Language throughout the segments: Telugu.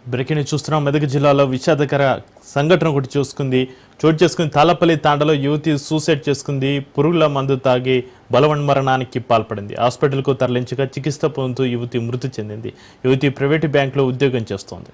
బ్రేకింగ్ చూస్తున్నాం. మెదక్ జిల్లాలో విషాదకర సంఘటన ఒకటి చోటు చేసుకుంది. తాళపల్లి తాండలో యువతి సూసైడ్ చేసుకుంది. పురుగుల మందు తాగి బలవన్మరణానికి పాల్పడింది. హాస్పిటల్కు తరలించగా చికిత్స పొందుతూ యువతి మృతి చెందింది. యువతి ప్రైవేటు బ్యాంకులో ఉద్యోగం చేస్తోంది.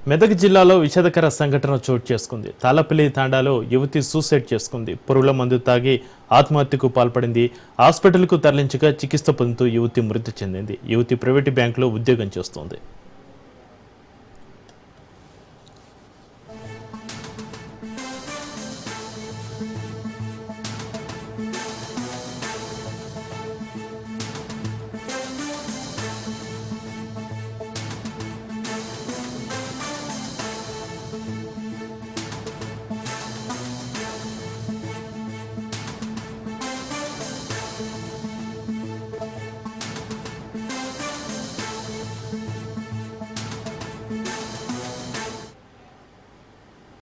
మెదక్ జిల్లాలో విషాదకర సంఘటన చోటు చేసుకుంది. తాళపల్లి తాండాలో యువతి సూసైడ్ చేసుకుంది. పురుగుల మందు తాగి ఆత్మహత్యకు పాల్పడింది. హాస్పిటల్కు తరలించగా చికిత్స పొందుతూ యువతి మృతి చెందింది. యువతి ప్రైవేటు బ్యాంకులో ఉద్యోగం చేస్తోంది.